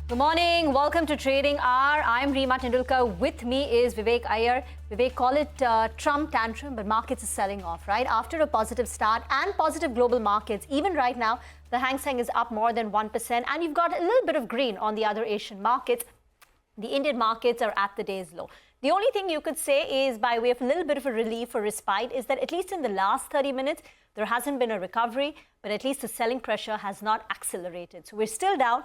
Good morning. Welcome to Trading Hour. I'm Reema Tendulkar. With me is Vivek Iyer. Vivek, call it Trump tantrum, but markets are selling off, right? After a positive start and positive global markets, even right now, the Hang Seng is up more than 1%, and you've got a little bit of green on the other Asian markets. The Indian markets are at the day's low. The only thing you could say is, by way of a little bit of a relief or respite, is that at least in the last 30 minutes, there hasn't been a recovery, but at least the selling pressure has not accelerated. So we're still down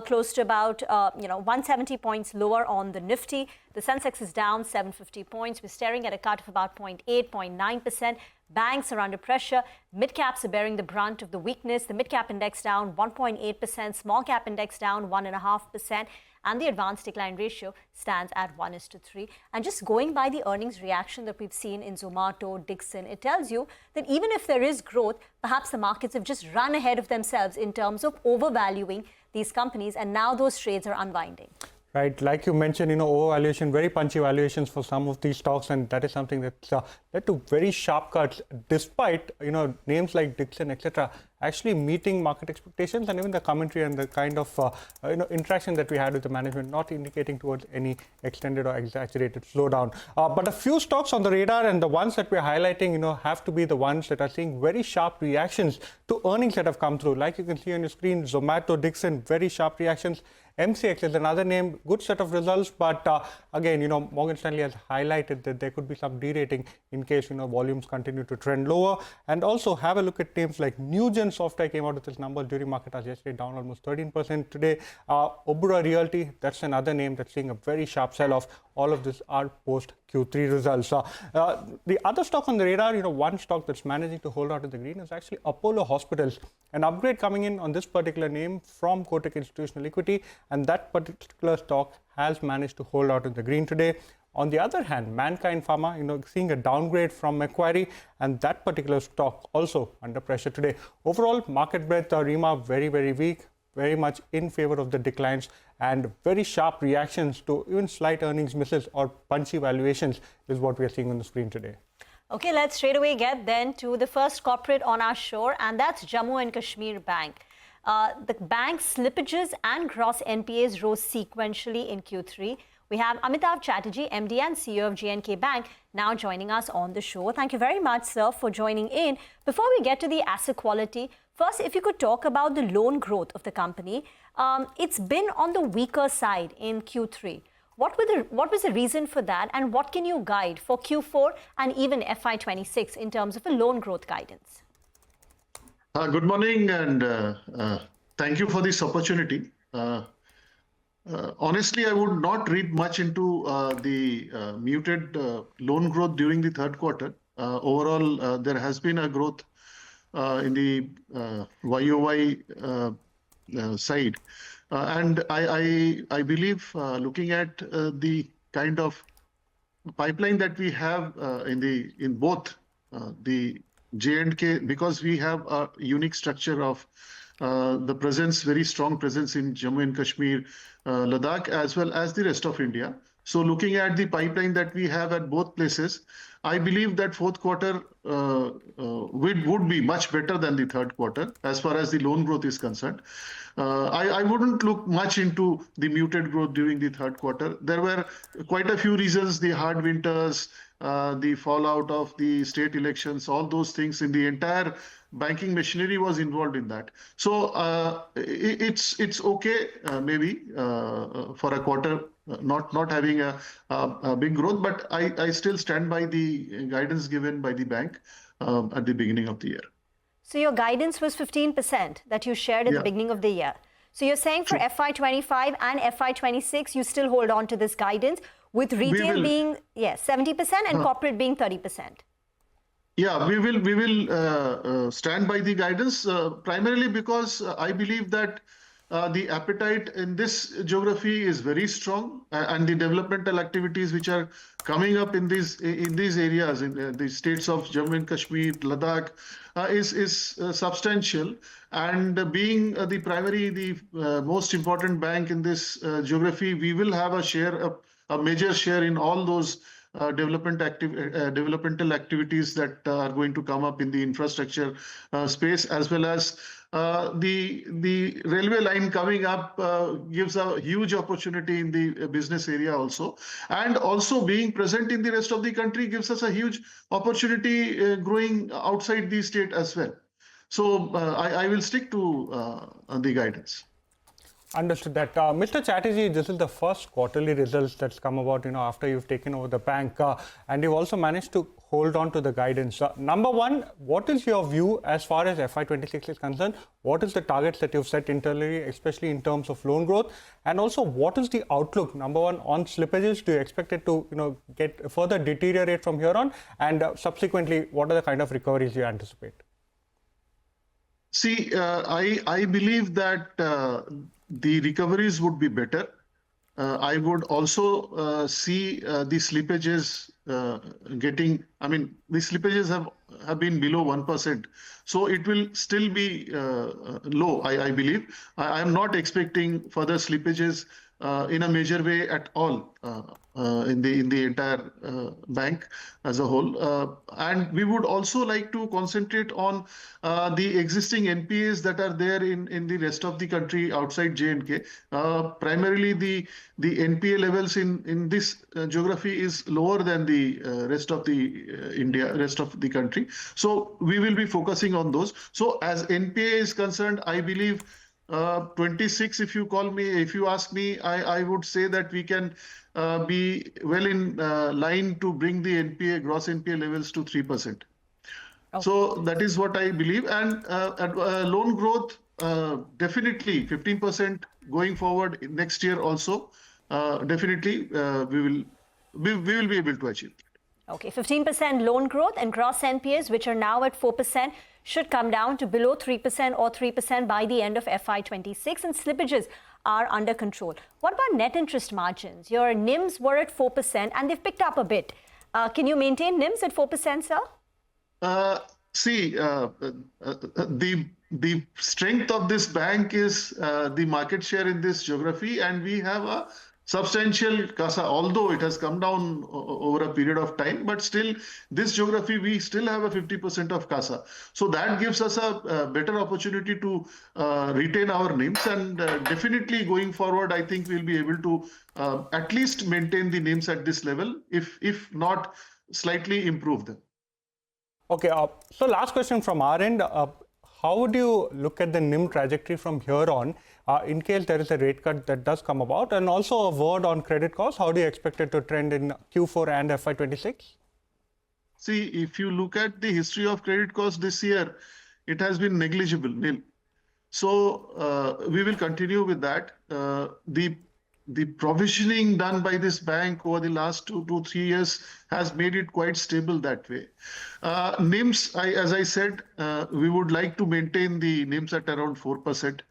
close to about 170 points lower on the Nifty. The Sensex is down 750 points. We're staring at a cut of about 0.8, 0.9%. Banks are under pressure. Mid-caps are bearing the brunt of the weakness. The mid-cap index down 1.8%, small-cap index down 1.5%. And the advanced decline ratio stands at 1:3. And just going by the earnings reaction that we've seen in Zomato, Dixon, it tells you that even if there is growth, perhaps the markets have just run ahead of themselves in terms of overvaluing these companies, and now those trades are unwinding. Right, like you mentioned, overvaluation, very punchy valuations for some of these stocks, and that is something that led to very sharp cuts, despite names like Dixon, etc., actually meeting market expectations, and even the commentary and the kind of interaction that we had with the management not indicating towards any extended or exaggerated slowdown. But a few stocks on the radar, and the ones that we're highlighting, have to be the ones that are seeing very sharp reactions to earnings that have come through. Like you can see on your screen, Zomato, Dixon, very sharp reactions. MCX is another name, good set of results, but again, Morgan Stanley has highlighted that there could be some derating in case, volumes continue to trend lower. And also have a look at names like Newgen Software came out with its numbers during market hours yesterday, down almost 13% today. Obura Realty, that's another name that's seeing a very sharp sell-off. All of this are post Q3 results. The other stock on the radar, one stock that's managing to hold out in the green is actually Apollo Hospitals. An upgrade coming in on this particular name from Kotak Institutional Equity, and that particular stock has managed to hold out in the green today. On the other hand, Mankind Pharma, seeing a downgrade from Macquarie, and that particular stock also under pressure today. Overall, market breadth, Reema, very, very weak, very much in favor of the declines, and very sharp reactions to even slight earnings misses or punchy valuations is what we are seeing on the screen today. Okay, let's straight away get then to the first corporate on our show, and that's Jammu and Kashmir Bank. The bank's slippages and gross NPAs rose sequentially in Q3. We have Amitav Chatterjee, MD and CEO of J&K Bank, now joining us on the show. Thank you very much, sir, for joining in. Before we get to the asset quality, first, if you could talk about the loan growth of the company. It's been on the weaker side in Q3. What was the reason for that, and what can you guide for Q4 and even FY26 in terms of a loan growth guidance? Good morning, and thank you for this opportunity. Honestly, I would not read much into the muted loan growth during the third quarter. Overall, there has been a growth in the YOY side. And I believe, looking at the kind of pipeline that we have in both the J&K, because we have a unique structure of the presence, very strong presence in Jammu and Kashmir, Ladakh, as well as the rest of India. So looking at the pipeline that we have at both places, I believe that fourth quarter would be much better than the third quarter as far as the loan growth is concerned. I wouldn't look much into the muted growth during the third quarter. There were quite a few reasons: the hard winters, the fallout of the state elections, all those things. In the entire banking machinery was involved in that. So it's okay, maybe for a quarter not having a big growth, but I still stand by the guidance given by the bank at the beginning of the year. So your guidance was 15% that you shared at the beginning of the year. So you're saying for FY25 and FY26, you still hold on to this guidance, with retail being 70% and corporate being 30%. Yeah, we will stand by the guidance, primarily because I believe that the appetite in this geography is very strong, and the developmental activities which are coming up in these areas, in the states of Jammu and Kashmir, Ladakh, is substantial. And being the most important bank in this geography, we will have a major share in all those developmental activities that are going to come up in the infrastructure space, as well as the railway line coming up gives a huge opportunity in the business area also. And also being present in the rest of the country gives us a huge opportunity growing outside the state as well. So I will stick to the guidance. Understood that. Mr. Chatterjee, this is the first quarterly results that's come about, after you've taken over the bank, and you've also managed to hold on to the guidance. Number one, what is your view as far as FY26 is concerned? What is the targets that you've set internally, especially in terms of loan growth? And also, what is the outlook, number one, on slippages? Do you expect it to, get further deteriorate from here on? And subsequently, what are the kind of recoveries you anticipate? See, I believe that the recoveries would be better. I would also see the slippages the slippages have been below 1%. So it will still be low, I believe. I am not expecting further slippages in a major way at all in the entire bank as a whole. And we would also like to concentrate on the existing NPAs that are there in the rest of the country outside J&K. Primarily the NPA levels in this geography is lower than the rest of the rest of the country. So we will be focusing on those. So as NPA is concerned, I believe 26, if you ask me, I would say that we can be well in line to bring the gross NPA levels to 3%. Okay. So that is what I believe. And loan growth, definitely 15% going forward next year also. Definitely we will be able to achieve. Okay, 15% loan growth and gross NPAs, which are now at 4%, should come down to below 3% or 3% by the end of FY26, and slippages are under control. What about net interest margins? Your NIMs were at 4% and they've picked up a bit. Can you maintain NIMs at 4%, sir? See, the strength of this bank is the market share in this geography, and we have a substantial CASA, although it has come down over a period of time, but still this geography, we still have a 50% of CASA. So that gives us a better opportunity to retain our NIMs, and definitely going forward, I think we'll be able to at least maintain the NIMs at this level, if not slightly improve them. Okay, so last question from our end. How would you look at the NIM trajectory from here on in case there is a rate cut that does come about? And also a word on credit costs. How do you expect it to trend in Q4 and FY26? See, if you look at the history of credit costs this year, it has been negligible, nil. So we will continue with that. The provisioning done by this bank over the last 2 to 3 years has made it quite stable that way. NIMs, as I said, we would like to maintain the NIMs at around 4%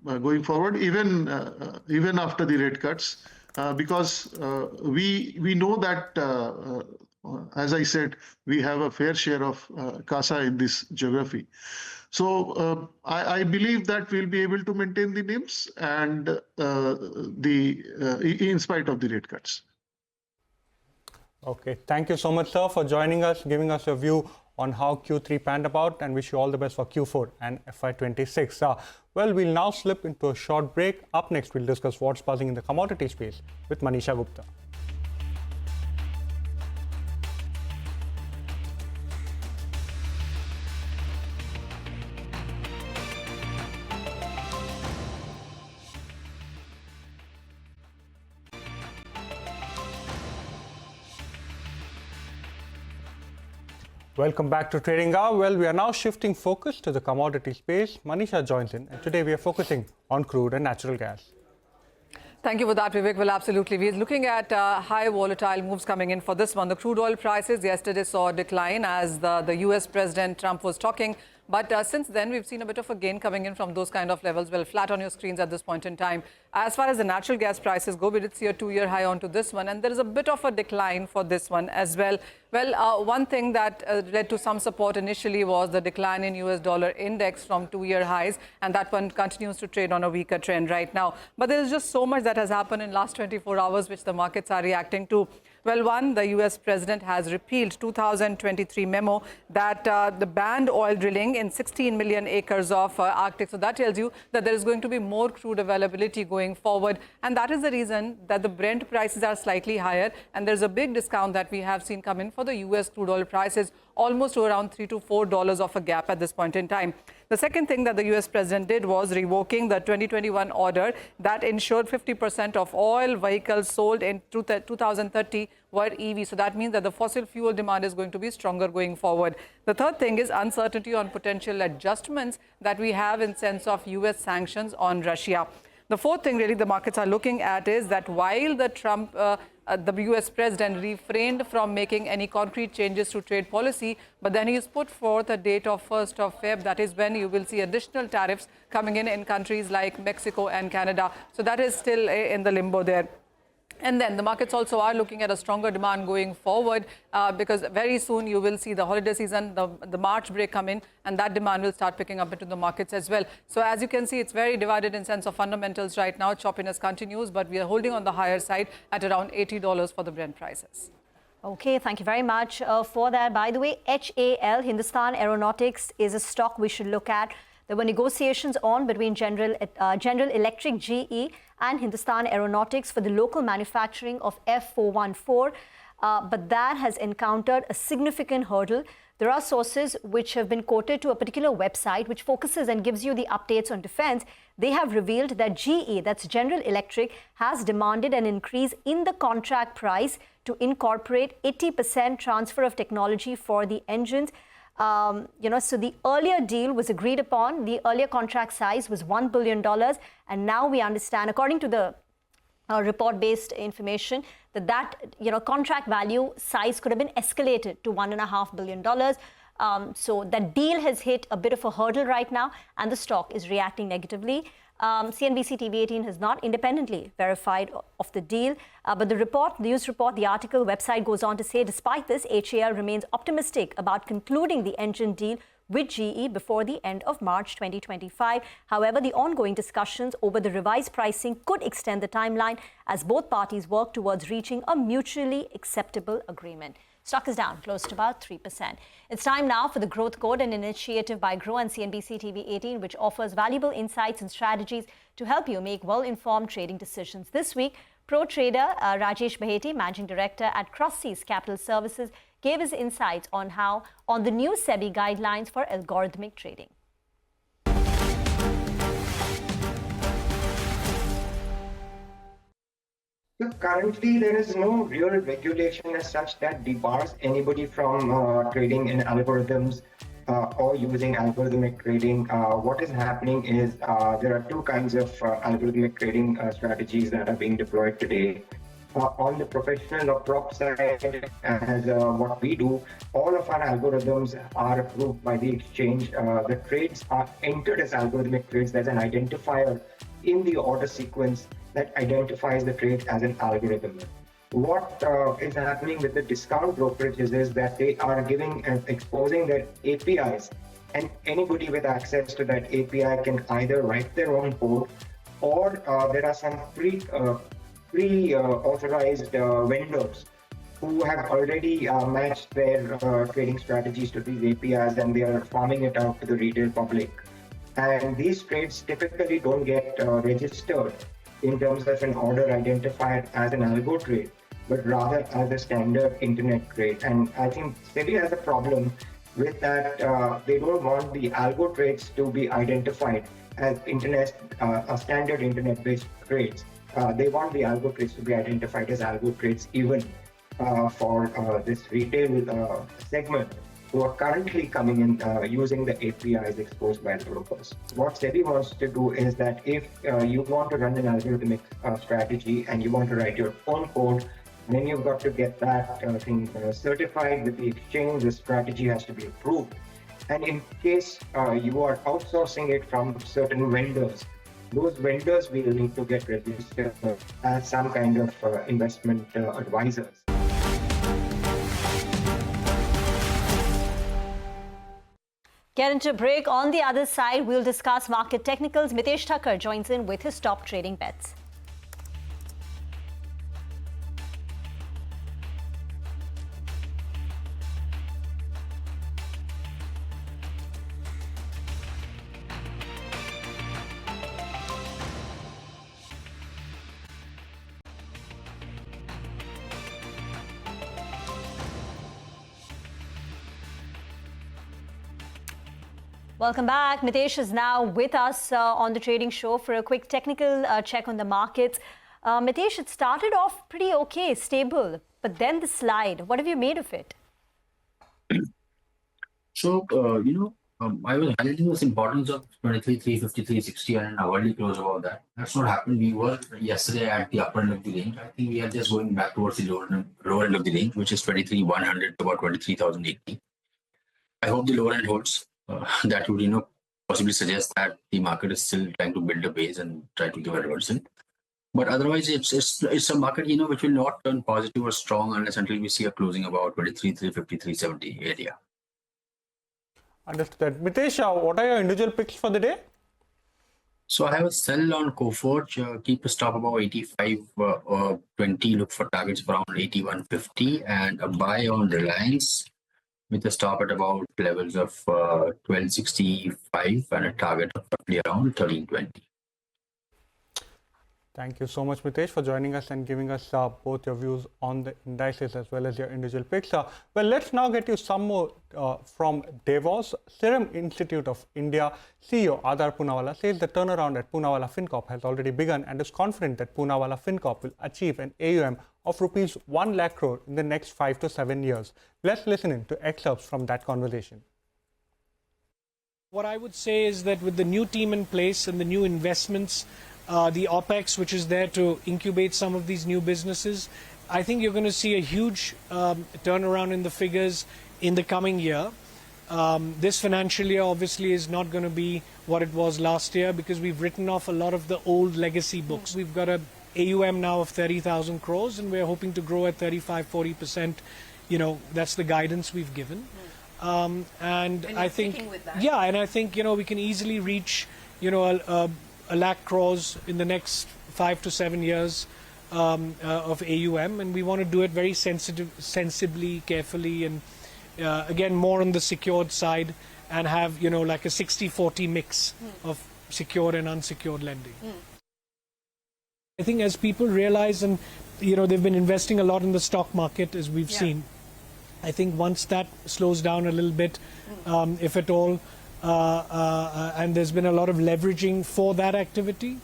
going forward, even after the rate cuts, because we know that, as I said, we have a fair share of CASA in this geography. So I believe that we'll be able to maintain the NIMs and in spite of the rate cuts. Okay, thank you so much, sir, for joining us, giving us your view on how Q3 panned about, and wish you all the best for Q4 and FY26. Well, we'll now slip into a short break. Up next, we'll discuss what's buzzing in the commodity space with Manisha Gupta. Welcome back to Trading Hour. Well, we are now shifting focus to the commodity space. Manisha joins in, and today we are focusing on crude and natural gas. Thank you for that, Vivek. Well, absolutely. We're looking at high volatile moves coming in for this one. The crude oil prices yesterday saw a decline as the US President Trump was talking. But since then, we've seen a bit of a gain coming in from those kind of levels. Well, flat on your screens at this point in time. As far as the natural gas prices go, we did see a 2-year high onto this one. And there is a bit of a decline for this one as well. Well, one thing that led to some support initially was the decline in US dollar index from 2-year highs. And that one continues to trade on a weaker trend right now. But there is just so much that has happened in the last 24 hours, which the markets are reacting to. Well, one, the US president has repealed 2023 memo that the banned oil drilling in 16 million acres of Arctic. So that tells you that there is going to be more crude availability going forward. And that is the reason that the Brent prices are slightly higher. And there's a big discount that we have seen come in for the US crude oil prices, almost to around $3 to $4 of a gap at this point in time. The second thing that the US president did was revoking the 2021 order that ensured 50% of all vehicles sold in 2030 were EV. So that means that the fossil fuel demand is going to be stronger going forward. The third thing is uncertainty on potential adjustments that we have in sense of US sanctions on Russia. The fourth thing really the markets are looking at is that while the the US president refrained from making any concrete changes to trade policy, but then he's put forth a date of 1st of Feb. That is when you will see additional tariffs coming in countries like Mexico and Canada. So that is still in the limbo there. And then the markets also are looking at a stronger demand going forward because very soon you will see the holiday season, the March break come in, and that demand will start picking up into the markets as well. So as you can see, it's very divided in sense of fundamentals right now. Choppiness continues, but we are holding on the higher side at around $80 for the Brent prices. Okay, thank you very much for that. By the way, HAL, Hindustan Aeronautics, is a stock we should look at. There were negotiations on between General Electric, GE, and Hindustan Aeronautics for the local manufacturing of F414, but that has encountered a significant hurdle. There are sources which have been quoted to a particular website which focuses and gives you the updates on defense. They have revealed that GE, that's General Electric, has demanded an increase in the contract price to incorporate 80% transfer of technology for the engines. So the earlier deal was agreed upon. The earlier contract size was $1 billion. And now we understand, according to the report-based information, that contract value size could have been escalated to $1.5 billion. So that deal has hit a bit of a hurdle right now, and the stock is reacting negatively. CNBC-TV18 has not independently verified of the deal, but the news report, the article, website goes on to say, despite this, HAL remains optimistic about concluding the engine deal with GE before the end of March 2025. However, the ongoing discussions over the revised pricing could extend the timeline as both parties work towards reaching a mutually acceptable agreement. Stock is down close to about 3%. It's time now for the Growth Code, an initiative by Grow and CNBC-TV18, which offers valuable insights and strategies to help you make well-informed trading decisions. This week, pro trader Rajesh Baheti, Managing Director at Crossseas Capital Services, gave his insights on the new SEBI guidelines for algorithmic trading. So currently, there is no real regulation as such that debars anybody from trading in algorithms or using algorithmic trading. What is happening is there are two kinds of algorithmic trading strategies that are being deployed today. On the professional or prop side, as what we do, all of our algorithms are approved by the exchange. The trades are entered as algorithmic trades. There's an identifier in the order sequence that identifies the trade as an algorithm. What is happening with the discount brokerages is that they are exposing their APIs, and anybody with access to that API can either write their own code, or there are some pre-authorized vendors who have already matched their trading strategies to these APIs, and they are farming it out to the retail public. And these trades typically don't get registered in terms of an order identified as an algo trade, but rather as a standard internet trade. And I think SEBI has a problem with that. They don't want the algo trades to be identified as standard internet-based trades. They want the algo trades to be identified as algo trades even for this retail segment who are currently coming in using the APIs exposed by the brokers. What SEBI wants to do is that if you want to run an algorithmic strategy and you want to write your own code, then you've got to get that thing certified with the exchange. The strategy has to be approved. And in case you are outsourcing it from certain vendors, those vendors will need to get registered as some kind of investment advisors. Get into a break. On the other side, we'll discuss market technicals. Mitesh Thakkar joins in with his top trading bets. Welcome back. Mitesh is now with us on the trading show for a quick technical check on the markets. Mitesh, it started off pretty okay, stable, but then the slide. What have you made of it? So, I was highlighting this importance of 23, 350, 360 and an hourly close about that. That's not happened. We were yesterday at the upper end of the range. I think we are just going back towards the lower end of the range, which is 23,100 to about 23,080. I hope the lower end holds. That would, possibly suggest that the market is still trying to build a base and try to give a reversal. But otherwise, it's a market, which will not turn positive or strong unless until we see a closing about 23, 350, 370 area. Understood. Mitesh, what are your individual picks for the day? So I have a sell on Coforge, keep a stop about 85.20, look for targets around 81.50, and a buy on Reliance with a stop at about levels of 12.65 and a target of roughly around 13.20. Thank you so much, Mitesh, for joining us and giving us both your views on the indices as well as your individual picks. Well, let's now get you some more from Davos. Serum Institute of India CEO Adar Poonawalla says the turnaround at Poonawalla Fincorp has already begun and is confident that Poonawalla Fincorp will achieve an AUM of rupees 1 lakh crore in the next 5 to 7 years. Let's listen in to excerpts from that conversation. What I would say is that with the new team in place and the new investments, the OPEX, which is there to incubate some of these new businesses, I think you're going to see a huge turnaround in the figures in the coming year. This financial year obviously is not going to be what it was last year because we've written off a lot of the old legacy books. We've got a AUM now of 30,000 crores and we're hoping to grow at 35-40%. That's the guidance we've given. And I think, yeah, and I think, we can easily reach, a lakh crores in the next 5 to 7 years of AUM, and we want to do it very sensibly, carefully, and again more on the secured side, and have like a 60-40 mix of secured and unsecured lending. I think as people realize, and they've been investing a lot in the stock market, as we've seen. I think once that slows down a little bit, if at all, and there's been a lot of leveraging for that activity.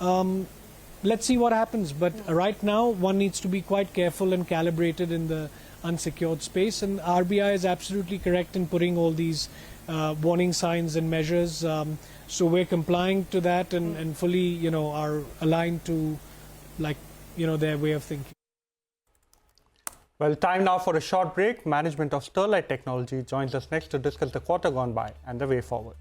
Let's see what happens. But right now, one needs to be quite careful and calibrated in the unsecured space. And RBI is absolutely correct in putting all these warning signs and measures. So we're complying to that and fully, are aligned to, their way of thinking. Well, time now for a short break. Management of Sterlite Technologies joins us next to discuss the quarter gone by and the way forward.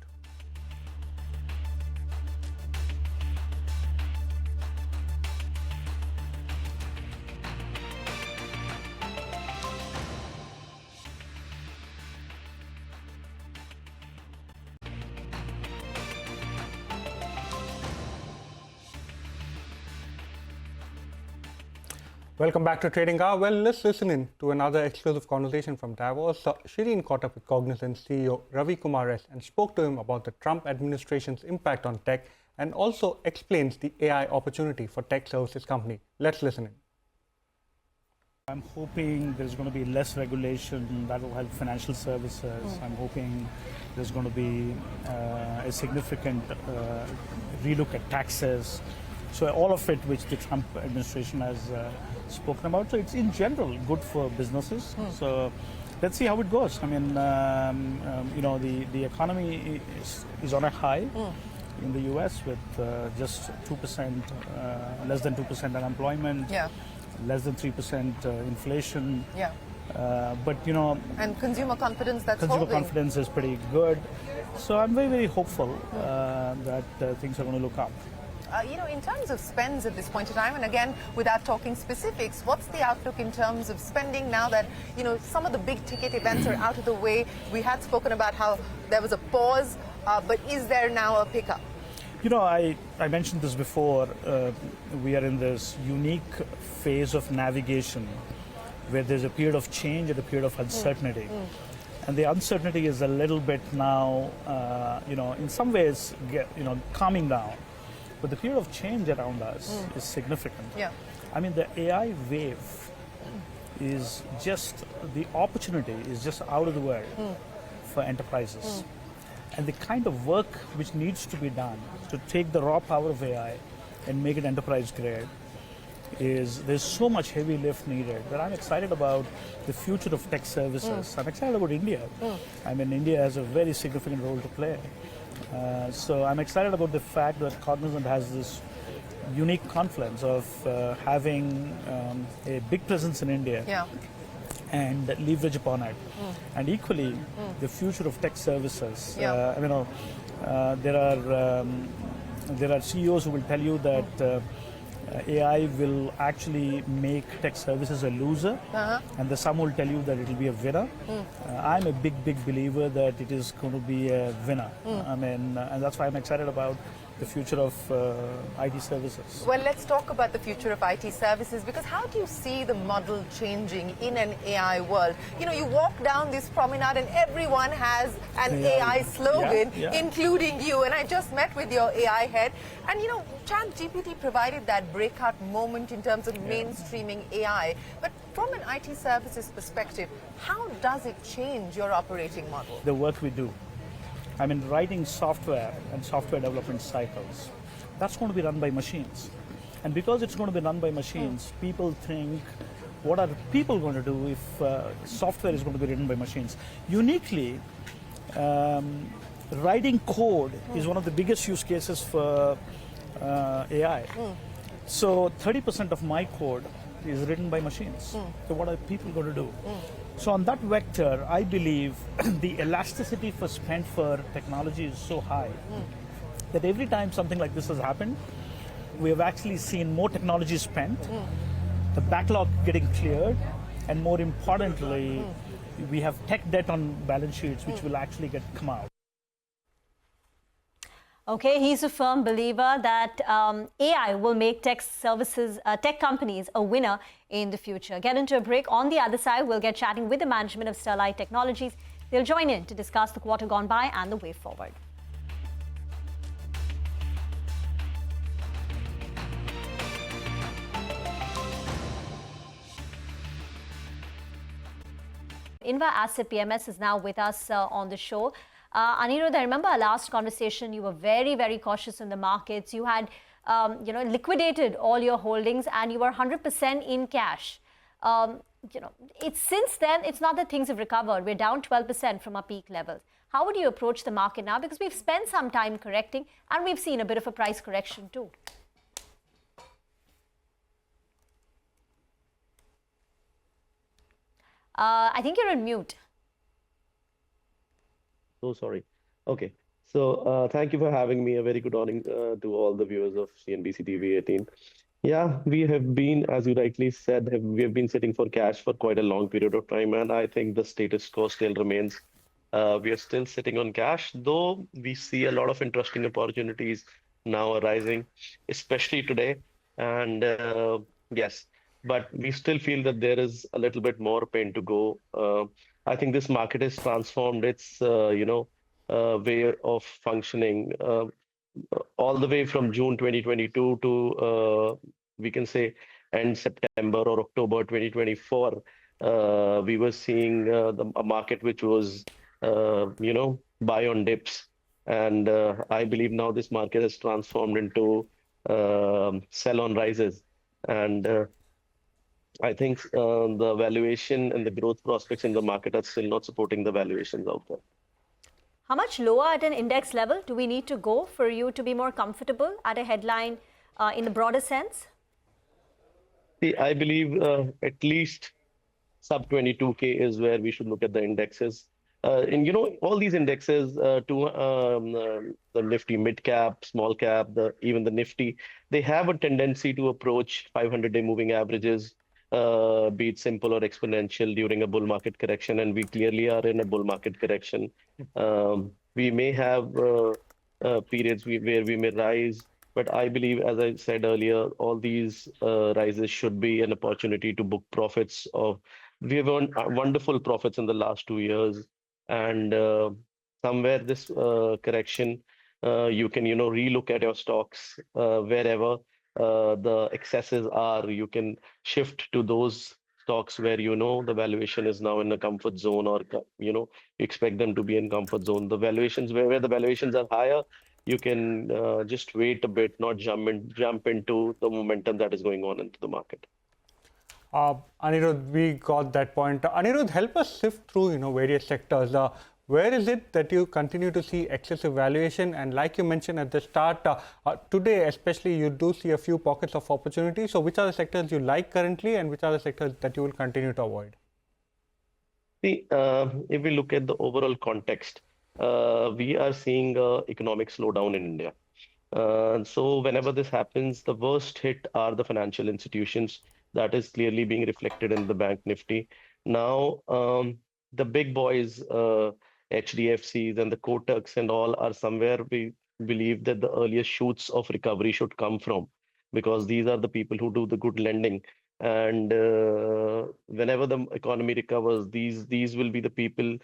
Welcome back to Trading Hour. Well, let's listen in to another exclusive conversation from Davos. Shireen caught up with Cognizant CEO Ravi Kumar S. and spoke to him about the Trump administration's impact on tech and also explains the AI opportunity for tech services company. Let's listen in. I'm hoping there's going to be less regulation that will help financial services. I'm hoping there's going to be a significant relook at taxes. So all of it which the Trump administration has spoken about. So it's in general good for businesses. So let's see how it goes. I mean, the economy is on a high in the U.S. with just 2%, less than 2% unemployment, less than 3% inflation. But and consumer confidence consumer confidence is pretty good. So I'm very, very hopeful that things are going to look up. In terms of spends at this point in time, and again, without talking specifics, what's the outlook in terms of spending now that, some of the big ticket events are out of the way? We had spoken about how there was a pause, but is there now a pickup? I mentioned this before. We are in this unique phase of navigation where there's a period of change and a period of uncertainty. And the uncertainty is a little bit now, in some ways, calming down. But the period of change around us is significant. I mean, the AI wave is just, the opportunity is just out of the world for enterprises. And the kind of work which needs to be done to take the raw power of AI and make it enterprise grade there's so much heavy lift needed that I'm excited about the future of tech services. I'm excited about India. I mean, India has a very significant role to play. So I'm excited about the fact that Cognizant has this unique confluence of having a big presence in India and leverage upon it. And equally, the future of tech services. There are CEOs who will tell you that AI will actually make tech services a loser, and some will tell you that it will be a winner. I'm a big believer that it is going to be a winner. And that's why I'm excited about the future of IT services. Well, let's talk about the future of IT services, because how do you see the model changing in an AI world? You know, you walk down this promenade and everyone has an AI slogan, including you. And I just met with your AI head. And, you know, ChatGPT provided that breakout moment in terms of mainstreaming AI. But from an IT services perspective, how does it change your operating model? The work we do. I mean, writing software and software development cycles, that's going to be run by machines. And because it's going to be run by machines, people think, what are people going to do if software is going to be written by machines? Uniquely, writing code is one of the biggest use cases for AI. So 30% of my code is written by machines. So what are people going to do? So on that vector, I believe the elasticity for spend for technology is so high that every time something like this has happened, we have actually seen more technology spent, the backlog getting cleared, and more importantly, we have tech debt on balance sheets which will actually come out. Okay, he's a firm believer that AI will make tech companies a winner in the future. Get into a break. On the other side, we'll get chatting with the management of Sterlite Technologies. They'll join in to discuss the quarter gone by and the way forward. Inva Asset PMS is now with us on the show. Anirudh, I remember our last conversation, you were very cautious in the markets. You had, liquidated all your holdings and you were 100% in cash. Since then, it's not that things have recovered. We're down 12% from our peak levels. How would you approach the market now? Because we've spent some time correcting and we've seen a bit of a price correction too. I think you're on mute. So sorry. Okay. So thank you for having me. A very good morning to all the viewers of CNBC-TV18. Yeah, we have been, as you rightly said, we have been sitting for cash for quite a long period of time. And I think the status quo still remains. We are still sitting on cash, though we see a lot of interesting opportunities now arising, especially today. And yes, but we still feel that there is a little bit more pain to go. I think this market has transformed its, way of functioning all the way from June 2022 to, we can say, end September or October 2024. We were seeing a market which was, buy on dips. And I believe now this market has transformed into sell on rises. And I think the valuation and the growth prospects in the market are still not supporting the valuations out there. How much lower at an index level do we need to go for you to be more comfortable at a headline in the broader sense? See, I believe at least sub 22K is where we should look at the indexes. And all these indexes the Nifty mid cap, small cap, even the Nifty, they have a tendency to approach 500-day moving averages, be it simple or exponential during a bull market correction. And we clearly are in a bull market correction. We may have periods where we may rise, but I believe, as I said earlier, all these rises should be an opportunity to book profits. We have earned wonderful profits in the last 2 years. And somewhere this correction, you can, relook at your stocks wherever the excesses are. You can shift to those stocks where the valuation is now in a comfort zone, or you expect them to be in comfort zone. The valuations where the valuations are higher, you can just wait a bit, not jump into the momentum that is going on into the market. Anirudh, we got that point. Anirudh, help us sift through various sectors. Where is it that you continue to see excessive valuation? And like you mentioned at the start, today especially, you do see a few pockets of opportunity. So which are the sectors you like currently, and which are the sectors that you will continue to avoid? See, if we look at the overall context, we are seeing economic slowdown in India. So whenever this happens, the worst hit are the financial institutions. That is clearly being reflected in the bank Nifty. Now, the big boys, HDFCs and the Kotaks and all, are somewhere we believe that the earliest shoots of recovery should come from, because these are the people who do the good lending. And whenever the economy recovers, these will be the people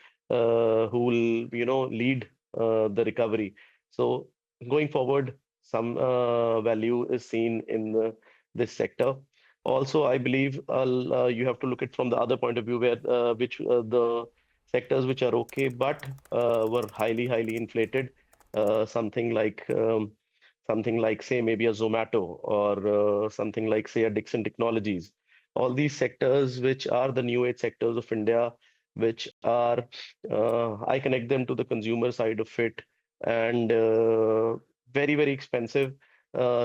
who will lead the recovery. So going forward, some value is seen in this sector. Also, I believe you have to look at from the other point of view, where the sectors which are okay but were highly inflated, something like say maybe a Zomato, or something like say a Dixon Technologies. All these sectors which are the new age sectors of India, which are I connect them to the consumer side of it, and very expensive.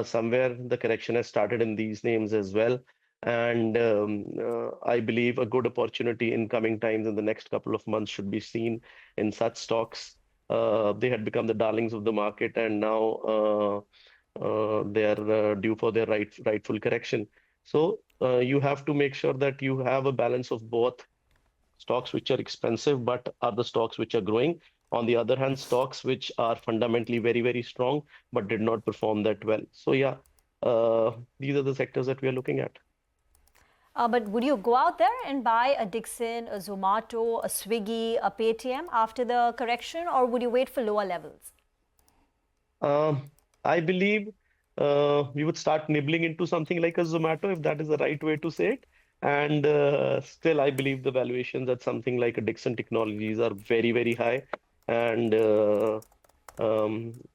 Somewhere the correction has started in these names as well. And I believe a good opportunity in coming times in the next couple of months should be seen in such stocks. They had become the darlings of the market, and now they are due for their rightful correction. So you have to make sure that you have a balance of both stocks which are expensive but are the stocks which are growing. On the other hand, stocks which are fundamentally very strong but did not perform that well. So yeah, these are the sectors that we are looking at. But would you go out there and buy a Dixon, a Zomato, a Swiggy, a Paytm after the correction, or would you wait for lower levels? I believe we would start nibbling into something like a Zomato, if that is the right way to say it. And still, I believe the valuations at something like a Dixon Technologies are very high. And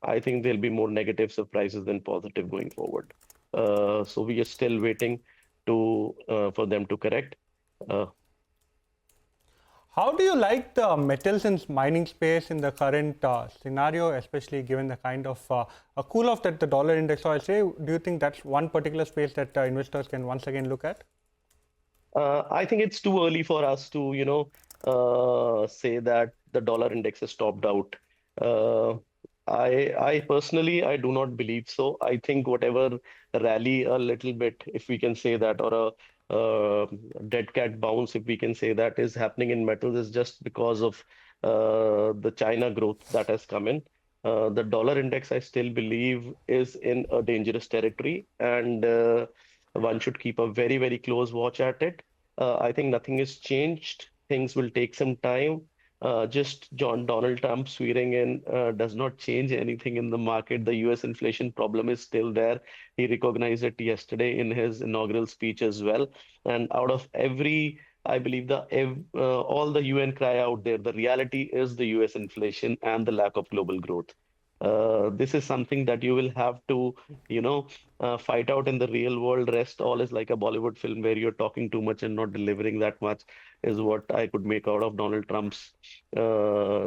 I think there'll be more negative surprises than positive going forward. So we are still waiting for them to correct. How do you like the metals and mining space in the current scenario, especially given the kind of a cool-off that the dollar index saw? Do you think that's one particular space that investors can once again look at? I think it's too early for us to, say that the dollar index has topped out. I personally, I do not believe so. I think whatever rally a little bit, if we can say that, or a dead cat bounce, if we can say that, is happening in metals, is just because of the China growth that has come in. The dollar index, I still believe, is in a dangerous territory, and one should keep a very close watch at it. I think nothing has changed. Things will take some time. Just Donald Trump swearing in does not change anything in the market. The US inflation problem is still there. He recognized it yesterday in his inaugural speech as well. And out of I believe all the UN cry out there, the reality is the US inflation and the lack of global growth. This is something that you will have to, fight out in the real world. Rest all is like a Bollywood film where you're talking too much and not delivering that much, is what I could make out of Donald Trump's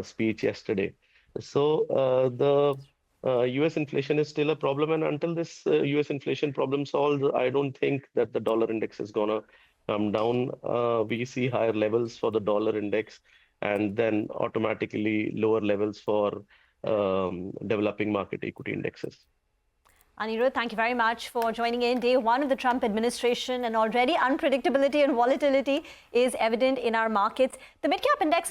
speech yesterday. So the US inflation is still a problem, and until this US inflation problem solves, I don't think that the dollar index is gonna come down. We see higher levels for the dollar index, and then automatically lower levels for developing market equity indexes. Anirudh, thank you very much for joining in. Day one of the Trump administration, and already unpredictability and volatility is evident in our markets. The mid-cap index...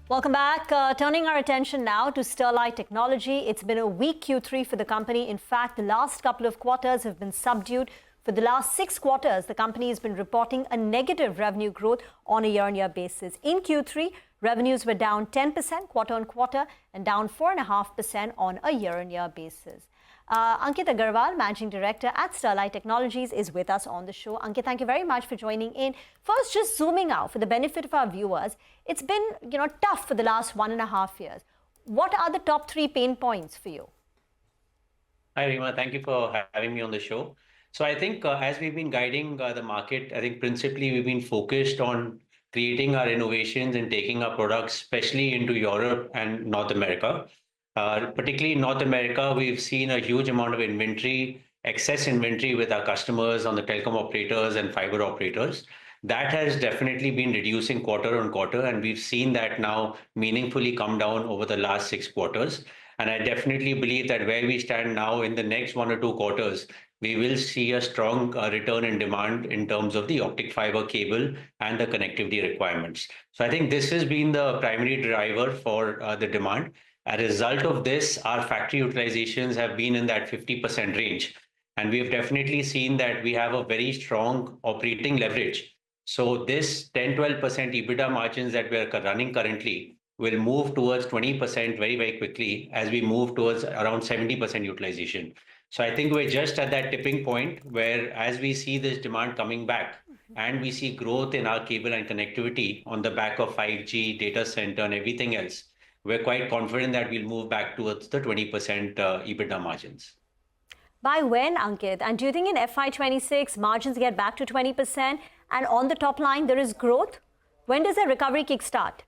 Welcome back. Turning our attention now to Sterlite Technology. It's been a weak Q3 for the company. In fact, the last couple of quarters have been subdued. For the last 6 quarters, the company has been reporting a negative revenue growth on a year-on-year basis. In Q3, Revenues were down 10% quarter on quarter and down 4.5% on a year-on-year basis. Ankit Agarwal, Managing Director at Sterlite Technologies, is with us on the show. Ankit, thank you very much for joining in. First, just zooming out for the benefit of our viewers, it's been tough for the last 1.5 years. What are the top 3 pain points for you? Hi, Rima. Thank you for having me on the show. So I think as we've been guiding the market, I think principally we've been focused on creating our innovations and taking our products, especially into Europe and North America. Particularly in North America, we've seen a huge amount of inventory, excess inventory with our customers on the telecom operators and fiber operators. That has definitely been reducing quarter on quarter, and we've seen that now meaningfully come down over the last 6 quarters. And I definitely believe that where we stand now in the next 1 or 2 quarters, we will see a strong return in demand in terms of the optic fiber cable and the connectivity requirements. So I think this has been the primary driver for the demand. As a result of this, our factory utilizations have been in that 50% range. And we have definitely seen that we have a very strong operating leverage. So this 10-12% EBITDA margins that we are running currently will move towards 20% very, very quickly as we move towards around 70% utilization. So I think we're just at that tipping point where as we see this demand coming back and we see growth in our cable and connectivity on the back of 5G, data center and everything else, we're quite confident that we'll move back towards the 20% EBITDA margins. By when, Ankit? And do you think in FY26 margins get back to 20% and on the top line there is growth? When does the recovery kickstart?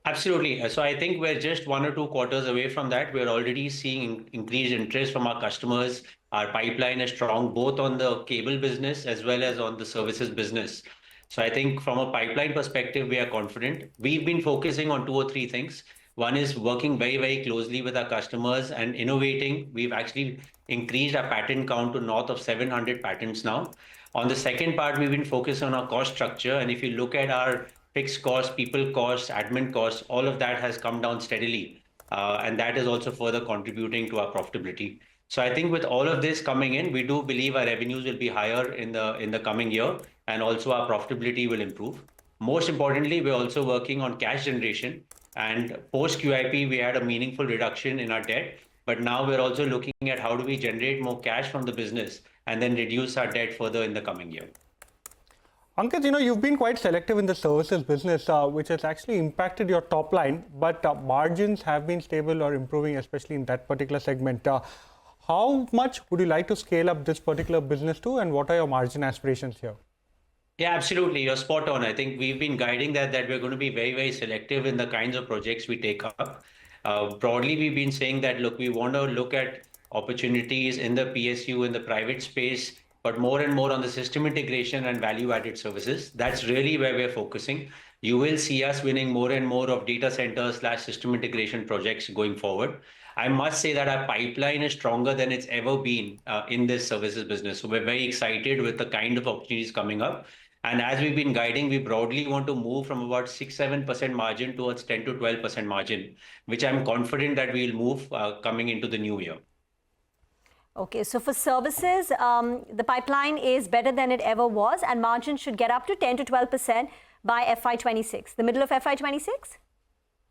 Absolutely. So I think we're just 1 or 2 quarters away from that. We're already seeing increased interest from our customers. Our pipeline is strong, both on the cable business as well as on the services business. So I think from a pipeline perspective, we are confident. We've been focusing on 2 or 3 things. One is working very, very closely with our customers and innovating. We've actually increased our patent count to north of 700 patents now. On the second part, we've been focused on our cost structure. And if you look at our fixed costs, people costs, admin costs, all of that has come down steadily. And that is also further contributing to our profitability. So I think with all of this coming in, we do believe our revenues will be higher in the coming year, and also our profitability will improve. Most importantly, we're also working on cash generation. And post QIP, we had a meaningful reduction in our debt. But now we're also looking at how do we generate more cash from the business and then reduce our debt further in the coming year. Ankit, you've been quite selective in the services business, which has actually impacted your top line, but margins have been stable or improving, especially in that particular segment. How much would you like to scale up this particular business to, and what are your margin aspirations here? Yeah, absolutely. You're spot on. I think we've been guiding that we're going to be very, very selective in the kinds of projects we take up. Broadly, we've been saying that, look, we want to look at opportunities in the PSU, in the private space, but more and more on the system integration and value-added services. That's really where we're focusing. You will see us winning more and more of data centers / system integration projects going forward. I must say that our pipeline is stronger than it's ever been in this services business. So we're very excited with the kind of opportunities coming up. And as we've been guiding, we broadly want to move from about 6-7% margin towards 10 to 12% margin, which I'm confident that we'll move coming into the new year. Okay, so for services, the pipeline is better than it ever was, and margins should get up to 10 to 12% by FY26, the middle of FY26?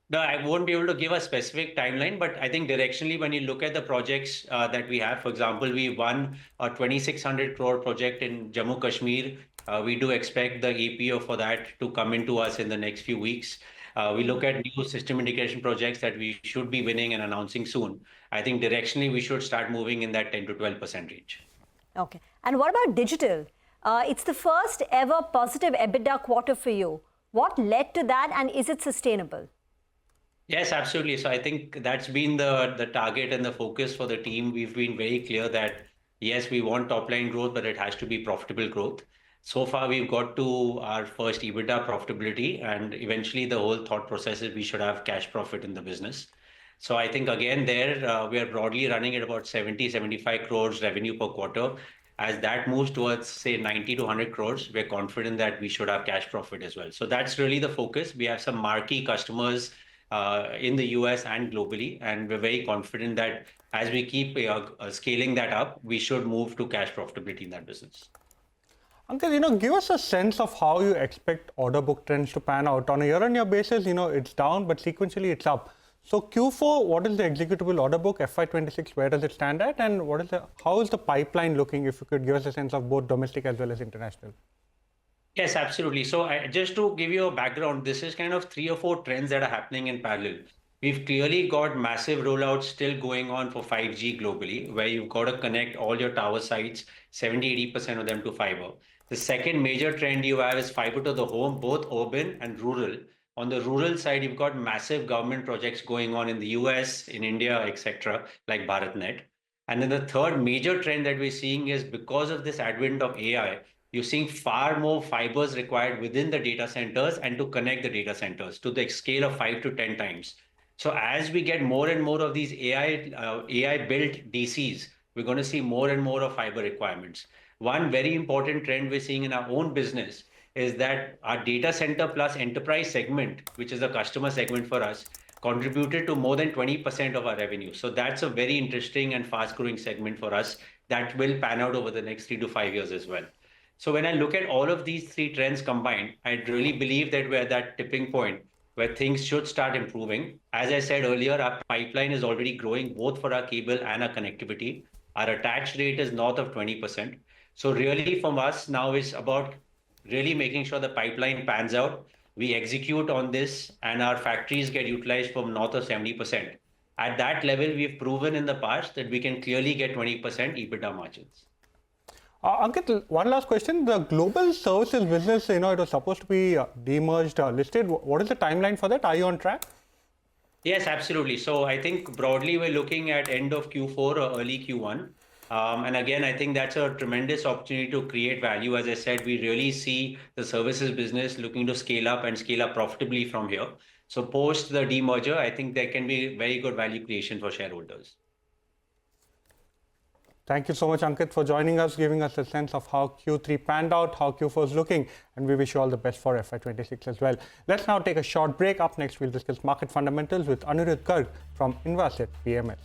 No, I won't be able to give a specific timeline, but I think directionally, when you look at the projects that we have, for example, we won a 2,600 crore project in Jammu Kashmir. We do expect the APO for that to come into us in the next few weeks. We look at new system integration projects that we should be winning and announcing soon. I think directionally, we should start moving in that 10 to 12% range. Okay. And what about digital? It's the first ever positive EBITDA quarter for you. What led to that, and is it sustainable? Yes, absolutely. So I think that's been the target and the focus for the team. We've been very clear that, yes, we want top line growth, but it has to be profitable growth. So far, we've got to our first EBITDA profitability, and eventually the whole thought process is we should have cash profit in the business. So I think, again, we are broadly running at about 70-75 crores revenue per quarter. As that moves towards, say, 90 to 100 crores, we're confident that we should have cash profit as well. So that's really the focus. We have some marquee customers in the US and globally, and we're very confident that as we keep scaling that up, we should move to cash profitability in that business. Ankit, give us a sense of how you expect order book trends to pan out. On a year-on-year basis, it's down, but sequentially it's up. So Q4, what is the executable order book? FY26, where does it stand at? And how is the pipeline looking, if you could give us a sense of both domestic as well as international? Yes, absolutely. So just to give you a background, this is kind of 3 or 4 trends that are happening in parallel. We've clearly got massive rollouts still going on for 5G globally, where you've got to connect all your tower sites, 70-80% of them to fiber. The second major trend you have is fiber to the home, both urban and rural. On the rural side, you've got massive government projects going on in the US, in India, etc., like BharatNet. And then the third major trend that we're seeing is because of this advent of AI, you're seeing far more fibers required within the data centers and to connect the data centers to the scale of 5 to 10 times. So as we get more and more of these AI-built DCs, we're going to see more and more of fiber requirements. One very important trend we're seeing in our own business is that our data center plus enterprise segment, which is a customer segment for us, contributed to more than 20% of our revenue. So that's a very interesting and fast-growing segment for us that will pan out over the next 3 to 5 years as well. So when I look at all of these 3 trends combined, I really believe that we're at that tipping point where things should start improving. As I said earlier, our pipeline is already growing both for our cable and our connectivity. Our attach rate is north of 20%. So really from us now is about really making sure the pipeline pans out. We execute on this and our factories get utilized from north of 70%. At that level, we've proven in the past that we can clearly get 20% EBITDA margins. Ankit, one last question. The global services business, it was supposed to be demerged, listed. What is the timeline for that? Are you on track? Yes, absolutely. So I think broadly we're looking at end of Q4 or early Q1. And again, I think that's a tremendous opportunity to create value. As I said, we really see the services business looking to scale up and scale up profitably from here. So post the demerger, I think there can be very good value creation for shareholders. Thank you so much, Ankit, for joining us, giving us a sense of how Q3 panned out, how Q4 is looking, and we wish you all the best for FY26 as well. Let's now take a short break. Up next, we'll discuss market fundamentals with Anirudh Garg from Invaset PMS.